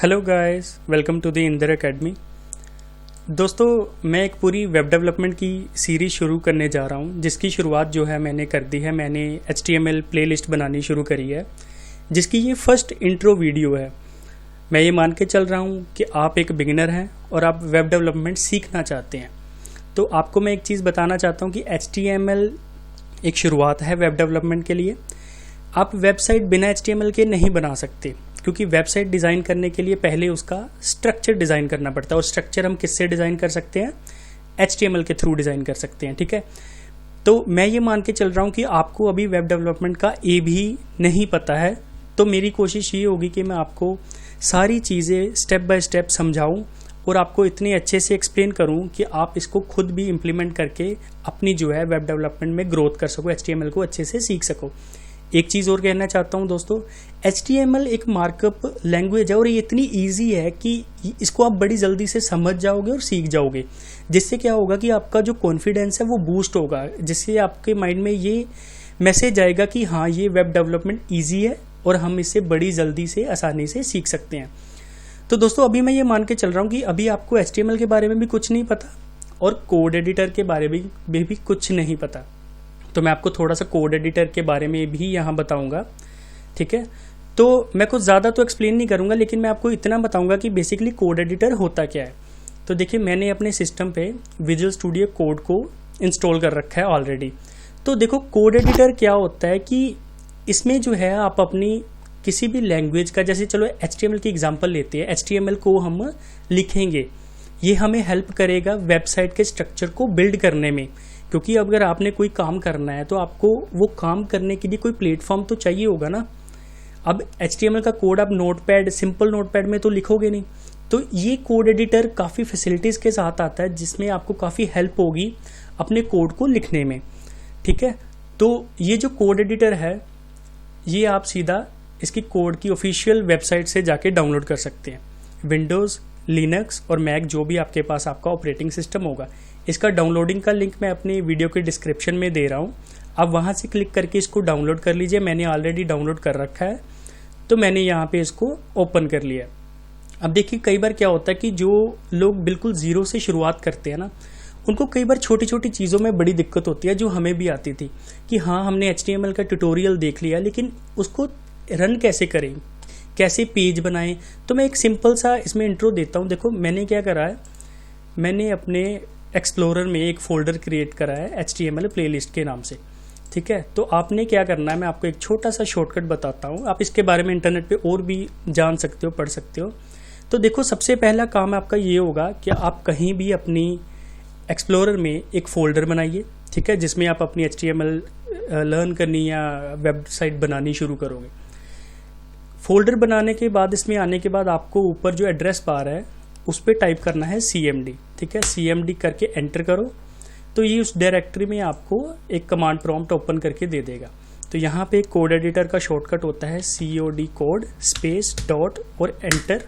Hello guys, welcome to the Inder academy. दोस्तों, मैं एक पूरी वेब डेवलपमेंट की सीरीज़ शुरू करने जा रहा हूं, जिसकी शुरुआत जो है मैंने कर दी है। मैंने HTML प्लेलिस्ट बनानी शुरू करी है, जिसकी ये फर्स्ट इंट्रो वीडियो है। मैं ये मान के चल रहा हूं कि आप एक बिगिनर हैं और आप वेब डेवलपमेंट सीखना चाहते हैं। तो आपको मैं एक चीज़ बताना चाहता हूँ कि HTML एक शुरुआत है वेब डेवलपमेंट के लिए। आप वेबसाइट बिना HTML के नहीं बना सकते, क्योंकि वेबसाइट डिज़ाइन करने के लिए पहले उसका स्ट्रक्चर डिज़ाइन करना पड़ता है। और स्ट्रक्चर हम किससे डिज़ाइन कर सकते हैं? HTML के थ्रू डिज़ाइन कर सकते हैं। ठीक है, तो मैं ये मान के चल रहा हूँ कि आपको अभी वेब डेवलपमेंट का ए भी नहीं पता है। तो मेरी कोशिश ये होगी कि मैं आपको सारी चीज़ें स्टेप बाय स्टेप समझाऊँ और आपको इतने अच्छे से एक्सप्लेन करूँ कि आप इसको खुद भी इम्प्लीमेंट करके अपनी जो है वेब डेवलपमेंट में ग्रोथ कर सको, HTML को अच्छे से सीख सको। एक चीज़ और कहना चाहता हूं दोस्तों, HTML एक मार्कअप लैंग्वेज है और ये इतनी इजी है कि इसको आप बड़ी जल्दी से समझ जाओगे और सीख जाओगे। जिससे क्या होगा कि आपका जो कॉन्फिडेंस है वो बूस्ट होगा, जिससे आपके माइंड में ये मैसेज आएगा कि हाँ, ये वेब डेवलपमेंट ईजी है और हम इसे बड़ी जल्दी से आसानी से सीख सकते हैं। तो दोस्तों, अभी मैं ये मान के चल रहा हूँ कि अभी आपको HTML के बारे में भी कुछ नहीं पता और कोड एडिटर के बारे में भी कुछ नहीं पता। तो मैं आपको थोड़ा सा कोड एडिटर के बारे में भी यहाँ बताऊंगा। ठीक है, तो मैं कुछ ज़्यादा तो एक्सप्लेन नहीं करूँगा, लेकिन मैं आपको इतना बताऊंगा कि बेसिकली कोड एडिटर होता क्या है। तो देखिए, मैंने अपने सिस्टम पे विजुअल स्टूडियो कोड को इंस्टॉल कर रखा है ऑलरेडी। तो देखो, कोड एडिटर क्या होता है कि इसमें जो है आप अपनी किसी भी लैंग्वेज का, जैसे चलो HTML की एग्जाम्पल लेते हैं, HTML को हम लिखेंगे। ये हमें हेल्प करेगा वेबसाइट के स्ट्रक्चर को बिल्ड करने में, क्योंकि अगर आपने कोई काम करना है तो आपको वो काम करने के लिए कोई प्लेटफॉर्म तो चाहिए होगा ना। अब HTML का कोड आप नोटपैड, सिंपल नोटपैड में तो लिखोगे नहीं। तो ये कोड एडिटर काफ़ी फैसिलिटीज़ के साथ आता है, जिसमें आपको काफ़ी हेल्प होगी अपने कोड को लिखने में। ठीक है, तो ये जो कोड एडिटर है, ये आप सीधा इसकी कोड की ऑफिशियल वेबसाइट से जाके डाउनलोड कर सकते हैं। विंडोज़, लिनक्स और मैक, जो भी आपके पास आपका ऑपरेटिंग सिस्टम होगा, इसका डाउनलोडिंग का लिंक मैं अपने वीडियो के डिस्क्रिप्शन में दे रहा हूँ। आप वहाँ से क्लिक करके इसको डाउनलोड कर लीजिए। मैंने ऑलरेडी डाउनलोड कर रखा है, तो मैंने यहाँ पे इसको ओपन कर लिया। अब देखिए, कई बार क्या होता है कि जो लोग बिल्कुल ज़ीरो से शुरुआत करते हैं ना, उनको कई बार छोटी छोटी चीज़ों में बड़ी दिक्कत होती है, जो हमें भी आती थी कि हाँ, हमने HTML का ट्यूटोरियल देख लिया, लेकिन उसको रन कैसे करें, कैसे पेज बनाएं। तो मैं एक सिंपल सा इसमें इंट्रो देता हूँ। देखो, मैंने क्या करा है, मैंने अपने एक्सप्लोरर में एक फ़ोल्डर क्रिएट करा है HTML प्लेलिस्ट के नाम से। ठीक है, तो आपने क्या करना है, मैं आपको एक छोटा सा शॉर्टकट बताता हूँ। आप इसके बारे में इंटरनेट पे और भी जान सकते हो, पढ़ सकते हो। तो देखो, सबसे पहला काम आपका ये होगा कि आप कहीं भी अपनी एक्सप्लोरर में एक फ़ोल्डर बनाइए। ठीक है, जिसमें आप अपनी HTML लर्न करनी या वेबसाइट बनानी शुरू करोगे। फ़ोल्डर बनाने के बाद, इसमें आने के बाद आपको ऊपर जो एड्रेस बार है उस पर टाइप करना है CMD। ठीक है, CMD करके एंटर करो, तो ये उस डायरेक्टरी में आपको एक कमांड प्रॉम्प्ट ओपन करके दे देगा। तो यहाँ पे कोड एडिटर का शॉर्टकट होता है COD कोड स्पेस डॉट और एंटर।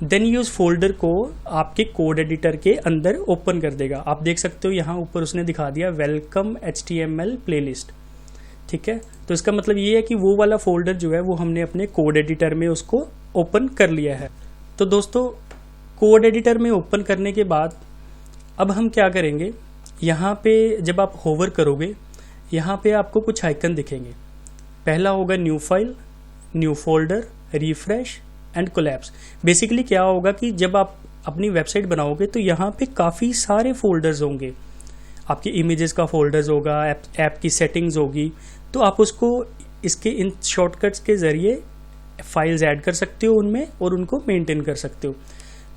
देन ये उस फोल्डर को आपके कोड एडिटर के अंदर ओपन कर देगा। आप देख सकते हो यहाँ ऊपर उसने दिखा दिया वेलकम HTML प्लेलिस्ट। ठीक है, तो इसका मतलब ये है कि वो वाला फोल्डर जो है वो हमने अपने कोड एडिटर में उसको ओपन कर लिया है। तो दोस्तों, कोड एडिटर में ओपन करने के बाद अब हम क्या करेंगे, यहाँ पे जब आप होवर करोगे, यहाँ पे आपको कुछ आइकन दिखेंगे। पहला होगा new file, new folder, refresh and collapse. Basically क्या होगा कि जब आप अपनी वेबसाइट बनाओगे तो यहाँ पे काफ़ी सारे फोल्डर्स होंगे। आपके इमेजेस का फोल्डर्स होगा, ऐप की सेटिंग्स होगी। तो आप उसको इसके इन शॉर्टकट्स के ज़रिए फाइल्स ऐड कर सकते हो उनमें और उनको मेंटेन कर सकते हो।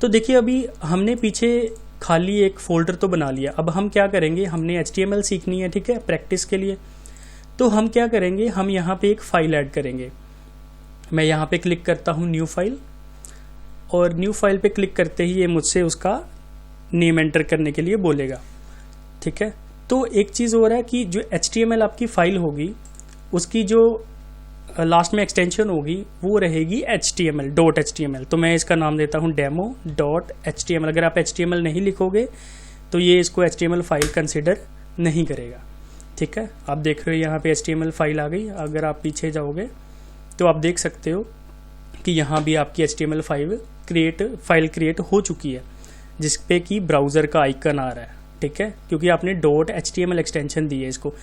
तो देखिए, अभी हमने पीछे खाली एक फ़ोल्डर तो बना लिया। अब हम क्या करेंगे, हमने HTML सीखनी है, ठीक है, प्रैक्टिस के लिए। तो हम क्या करेंगे, हम यहाँ पे एक फ़ाइल ऐड करेंगे। मैं यहाँ पे क्लिक करता हूँ न्यू फाइल, और न्यू फाइल पे क्लिक करते ही ये मुझसे उसका नेम एंटर करने के लिए बोलेगा। ठीक है, तो एक चीज़ हो रहा है कि जो HTML आपकी फ़ाइल होगी, उसकी जो लास्ट में एक्सटेंशन होगी वो रहेगी HTML.html। तो मैं इसका नाम देता हूँ demo.html। अगर आप HTML नहीं लिखोगे तो ये इसको HTML फाइल कंसिडर नहीं करेगा। ठीक है, आप देख रहे हो यहाँ पे HTML फाइल आ गई। अगर आप पीछे जाओगे तो आप देख सकते हो कि यहाँ भी आपकी HTML फाइल क्रिएट हो चुकी है, जिस पे कि ब्राउज़र का आइकन आ रहा है, ठीक है, क्योंकि आपने .html एक्सटेंशन दी है इसको।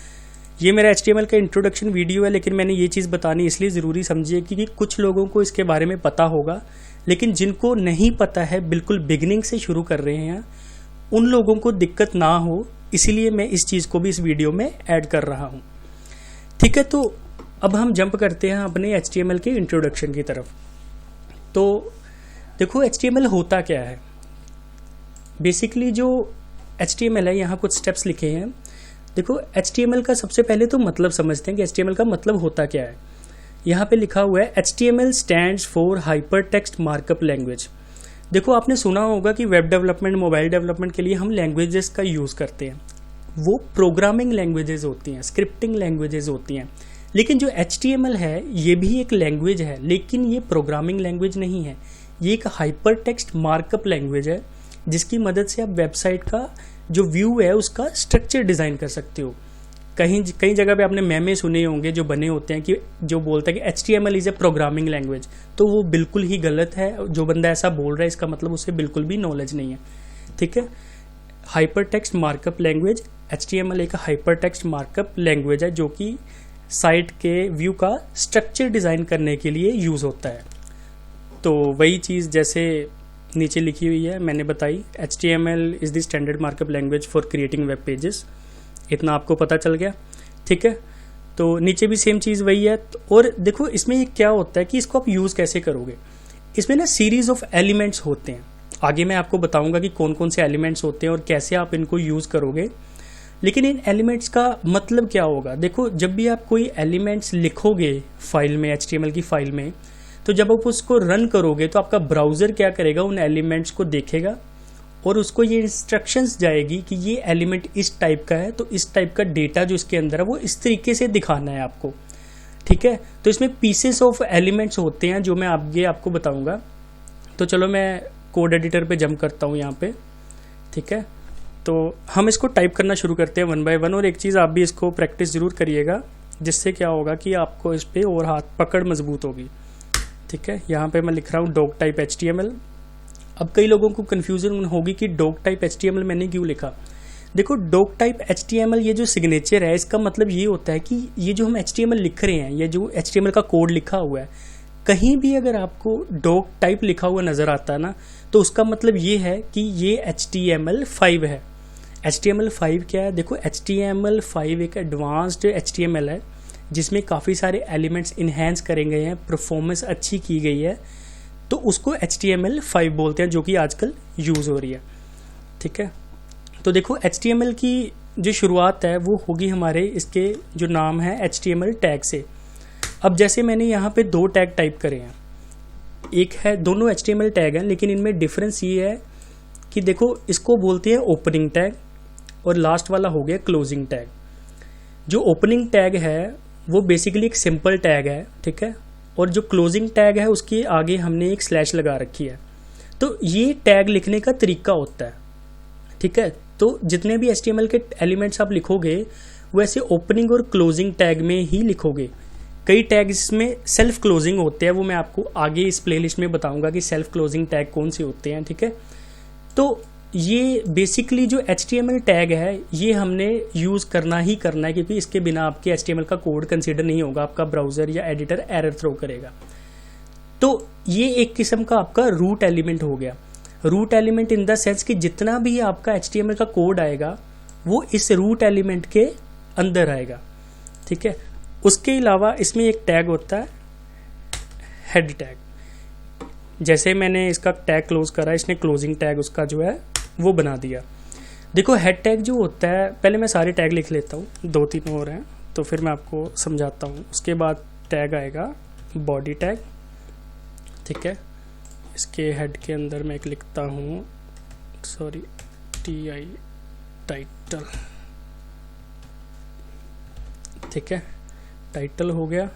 ये मेरा HTML का इंट्रोडक्शन वीडियो है, लेकिन मैंने ये चीज़ बतानी इसलिए ज़रूरी समझी है क्योंकि कुछ लोगों को इसके बारे में पता होगा, लेकिन जिनको नहीं पता है, बिल्कुल बिगिनिंग से शुरू कर रहे हैं, उन लोगों को दिक्कत ना हो, इसीलिए मैं इस चीज़ को भी इस वीडियो में ऐड कर रहा हूँ, ठीक है। तो अब हम जंप करते हैं अपने HTML के इंट्रोडक्शन की तरफ। तो देखो HTML होता क्या है। बेसिकली जो HTML है, यहाँ कुछ स्टेप्स लिखे हैं। देखो HTML का सबसे पहले तो मतलब समझते हैं कि HTML का मतलब होता क्या है। यहाँ पे लिखा हुआ है HTML stands for hyper text markup language. देखो आपने सुना होगा कि वेब डेवलपमेंट, मोबाइल डेवलपमेंट के लिए हम लैंग्वेजेस का यूज़ करते हैं, वो प्रोग्रामिंग लैंग्वेजेस होती हैं, स्क्रिप्टिंग लैंग्वेजेस होती हैं। लेकिन जो HTML है ये भी एक लैंग्वेज है, लेकिन ये प्रोग्रामिंग लैंग्वेज नहीं है, ये एक हाइपर टेक्स्ट मार्कअप लैंग्वेज है, जिसकी मदद से आप वेबसाइट का जो व्यू है उसका स्ट्रक्चर डिज़ाइन कर सकते हो। कई जगह पे आपने मेमे सुने होंगे जो बने होते हैं कि जो बोलता है कि HTML is a programming language, तो वो बिल्कुल ही गलत है। जो बंदा ऐसा बोल रहा है इसका मतलब उसे बिल्कुल भी नॉलेज नहीं है, ठीक है। Hyper text markup language, HTML एक हाइपर टेक्स्ट मार्कअप लैंग्वेज है जो कि साइट के व्यू का स्ट्रक्चर डिज़ाइन करने के लिए यूज़ होता है। तो वही चीज़ जैसे नीचे लिखी हुई है मैंने बताई, HTML is the standard markup language for creating web pages. इतना आपको पता चल गया, ठीक है। तो नीचे भी सेम चीज़ वही है। और देखो इसमें क्या होता है कि इसको आप यूज़ कैसे करोगे। इसमें ना सीरीज़ ऑफ एलिमेंट्स होते हैं, आगे मैं आपको बताऊंगा कि कौन कौन से एलिमेंट्स होते हैं और कैसे आप इनको यूज़ करोगे। लेकिन इन एलिमेंट्स का मतलब क्या होगा। देखो जब भी आप कोई एलिमेंट्स लिखोगे फाइल में, HTML की फाइल में, तो जब आप उसको रन करोगे तो आपका ब्राउज़र क्या करेगा, उन एलिमेंट्स को देखेगा और उसको ये इंस्ट्रक्शंस जाएगी कि ये एलिमेंट इस टाइप का है, तो इस टाइप का डेटा जो इसके अंदर है वो इस तरीके से दिखाना है आपको, ठीक है। तो इसमें पीसेस ऑफ एलिमेंट्स होते हैं जो मैं आगे आपको बताऊंगा। तो चलो मैं कोड एडिटर पे जंप करता हूँ यहाँ पे, ठीक है। तो हम इसको टाइप करना शुरू करते हैं 1 बाय 1। और एक चीज़ आप भी इसको प्रैक्टिस ज़रूर करिएगा, जिससे क्या होगा कि आपको इस पर और हाथ पकड़ मजबूत होगी, ठीक है। यहाँ पे मैं लिख रहा हूँ डॉक टाइप HTML। अब कई लोगों को कन्फ्यूजन होगी कि डॉक टाइप HTML मैंने क्यों लिखा। देखो डॉक टाइप HTML ये जो सिग्नेचर है, इसका मतलब ये होता है कि ये जो हम HTML लिख रहे हैं, ये जो HTML का कोड लिखा हुआ है, कहीं भी अगर आपको डॉक टाइप लिखा हुआ नज़र आता है ना, तो उसका मतलब ये है कि ये HTML5 है। HTML5 क्या है। देखो HTML5 एक एडवांस्ड HTML है जिसमें काफ़ी सारे एलिमेंट्स इन्हेंस करे गए हैं, परफॉर्मेंस अच्छी की गई है, तो उसको HTML5 बोलते हैं, जो कि आजकल यूज़ हो रही है, ठीक है। तो देखो HTML की जो शुरुआत है वो होगी हमारे इसके जो नाम है HTML टैग से। अब जैसे मैंने यहाँ पे 2 टैग टाइप करे हैं, एक है, दोनों HTML टैग हैं, लेकिन इनमें डिफरेंस ये है कि देखो इसको बोलते हैं ओपनिंग टैग और लास्ट वाला हो गया क्लोजिंग टैग। जो ओपनिंग टैग है वो बेसिकली एक सिंपल टैग है, ठीक है, और जो क्लोजिंग टैग है उसके आगे हमने एक स्लैश लगा रखी है। तो ये टैग लिखने का तरीका होता है, ठीक है। तो जितने भी HTML के एलिमेंट्स आप लिखोगे वो ऐसे ओपनिंग और क्लोजिंग टैग में ही लिखोगे। कई टैग इसमें सेल्फ क्लोजिंग होते हैं, वो मैं आपको आगे इस प्लेलिस्ट में बताऊंगा कि सेल्फ क्लोजिंग टैग कौन से होते हैं, ठीक है। तो ये बेसिकली जो HTML टैग है ये हमने यूज़ करना ही करना है, क्योंकि इसके बिना आपके HTML का कोड कंसीडर नहीं होगा, आपका ब्राउज़र या एडिटर एरर थ्रो करेगा। तो ये एक किस्म का आपका रूट एलिमेंट हो गया। Root element in the sense कि जितना भी आपका HTML का कोड आएगा वो इस रूट एलिमेंट के अंदर आएगा, ठीक है। उसके अलावा इसमें एक टैग होता है हेड टैग। जैसे मैंने इसका टैग क्लोज करा, इसने क्लोजिंग टैग उसका जो है वो बना दिया। देखो हेड टैग जो होता है, पहले मैं सारे टैग लिख लेता हूँ, 2-3 और हैं तो फिर मैं आपको समझाता हूँ। उसके बाद टैग आएगा बॉडी टैग, ठीक है। इसके हेड के अंदर मैं एक लिखता हूँ, सॉरी, TI टाइटल, ठीक है। टाइटल हो गया,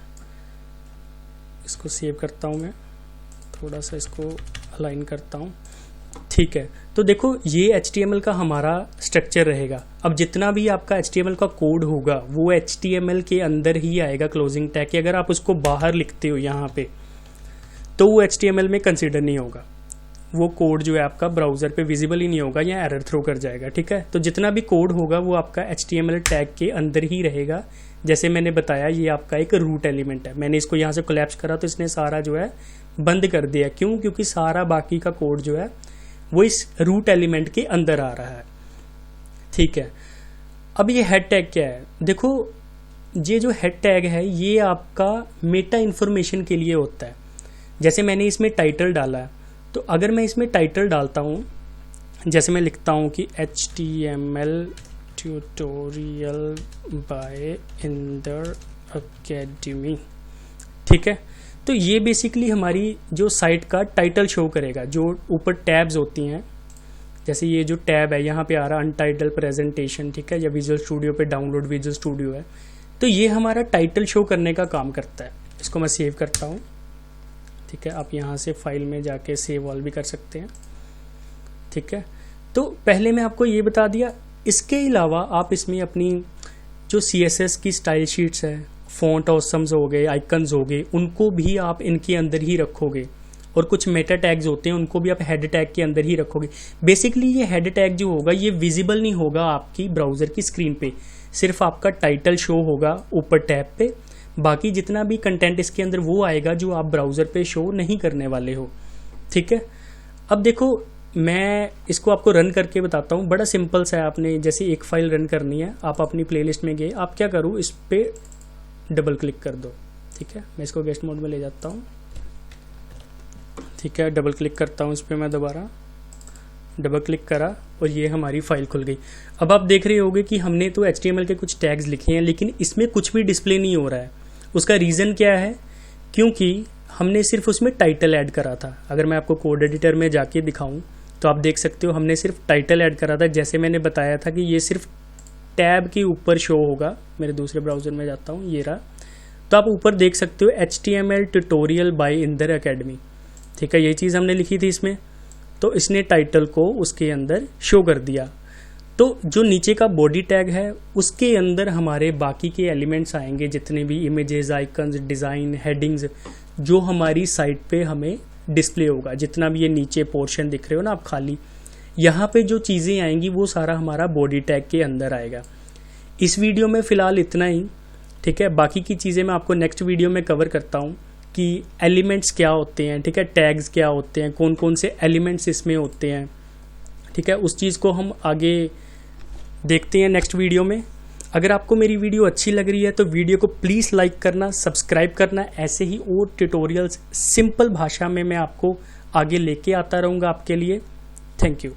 इसको सेव करता हूँ मैं, थोड़ा सा इसको अलाइन करता हूँ, ठीक है। तो देखो ये HTML का हमारा स्ट्रक्चर रहेगा। अब जितना भी आपका HTML का कोड होगा वो HTML के अंदर ही आएगा क्लोजिंग टैग के। अगर आप उसको बाहर लिखते हो यहाँ पे तो वो HTML में कंसिडर नहीं होगा, वो कोड जो है आपका ब्राउज़र पे विजिबल ही नहीं होगा या एरर थ्रो कर जाएगा। ठीक है, तो जितना भी कोड होगा वो आपका HTML टैग के अंदर ही रहेगा। जैसे मैंने बताया ये आपका एक रूट एलिमेंट है, मैंने इसको यहाँ से कोलैप्स करा तो इसने सारा जो है बंद कर दिया। क्यों? क्योंकि सारा बाकी का कोड जो है वो इस रूट एलिमेंट के अंदर आ रहा है। ठीक है, अब ये हेड टैग क्या है? देखो ये जो हेड टैग है ये आपका मेटा इन्फॉर्मेशन के लिए होता है। जैसे मैंने इसमें टाइटल डाला है, तो अगर मैं इसमें टाइटल डालता हूँ, जैसे मैं लिखता हूँ कि HTML tutorial bye Inder academy, ठीक है, तो ये बेसिकली हमारी जो साइट का टाइटल शो करेगा। जो ऊपर टैब्स होती हैं, जैसे ये जो टैब है यहाँ पे आ रहा अनटाइटल प्रेजेंटेशन, ठीक है, या विजुअल स्टूडियो पे डाउनलोड विजुअल स्टूडियो है, तो ये हमारा टाइटल शो करने का काम करता है। इसको मैं सेव करता हूँ। ठीक है, आप यहाँ से फाइल में जाके सेव ऑल भी कर सकते हैं। ठीक है, तो पहले मैं आपको ये बता दिया। इसके अलावा आप इसमें अपनी जो CSS की स्टाइल शीट्स है, फॉन्ट ऑसम्स हो गए, आइकन्स हो गए, उनको भी आप इनके अंदर ही रखोगे। और कुछ मेटा टैग्स होते हैं उनको भी आप हेड टैग के अंदर ही रखोगे। बेसिकली ये हेड टैग जो होगा ये विजिबल नहीं होगा आपकी ब्राउज़र की स्क्रीन पे, सिर्फ आपका टाइटल शो होगा ऊपर टैब पे। बाकी जितना भी कंटेंट इसके अंदर वो आएगा जो आप ब्राउज़र पे शो नहीं करने वाले हो। ठीक है, अब देखो मैं इसको आपको रन करके बताता हूँ। बड़ा सिंपल सा है, आपने जैसे एक फाइल रन करनी है, आप अपनी प्लेलिस्ट में गए, आप क्या करो इस पर डबल क्लिक कर दो। ठीक है, मैं इसको गेस्ट मोड में ले जाता हूँ। ठीक है, डबल क्लिक करता हूँ इस पर, मैं दोबारा डबल क्लिक करा और ये हमारी फाइल खुल गई। अब आप देख रहे होगे कि हमने तो HTML के कुछ टैग्स लिखे हैं लेकिन इसमें कुछ भी डिस्प्ले नहीं हो रहा है। उसका रीज़न क्या है? क्योंकि हमने सिर्फ उसमें टाइटल ऐड करा था। अगर मैं आपको कोड एडिटर में जाके दिखाऊं तो आप देख सकते हो हमने सिर्फ टाइटल ऐड करा था। जैसे मैंने बताया था कि ये सिर्फ टैब के ऊपर शो होगा। मेरे दूसरे ब्राउज़र में जाता हूँ, ये रहा, तो आप ऊपर देख सकते हो HTML tutorial bye Inder academy. ठीक है, ये चीज़ हमने लिखी थी इसमें, तो इसने टाइटल को उसके अंदर शो कर दिया। तो जो नीचे का बॉडी टैग है उसके अंदर हमारे बाकी के एलिमेंट्स आएंगे, जितने भी इमेजेस, आइकन्स, डिज़ाइन, हेडिंग्स, जो हमारी साइट पे हमें डिस्प्ले होगा। जितना भी ये नीचे पोर्शन दिख रहे हो ना आप खाली, यहाँ पे जो चीज़ें आएंगी वो सारा हमारा बॉडी टैग के अंदर आएगा। इस वीडियो में फ़िलहाल इतना ही। ठीक है, बाकी की चीज़ें मैं आपको नेक्स्ट वीडियो में कवर करता हूँ कि एलिमेंट्स क्या होते हैं। ठीक है, टैग्स क्या होते हैं, कौन कौन से एलिमेंट्स इसमें होते हैं। ठीक है, उस चीज़ को हम आगे देखते हैं नेक्स्ट वीडियो में। अगर आपको मेरी वीडियो अच्छी लग रही है तो वीडियो को प्लीज़ लाइक करना, सब्सक्राइब करना। ऐसे ही और ट्यूटोरियल्स सिंपल भाषा में मैं आपको आगे लेके आता रहूँगा आपके लिए। Thank you.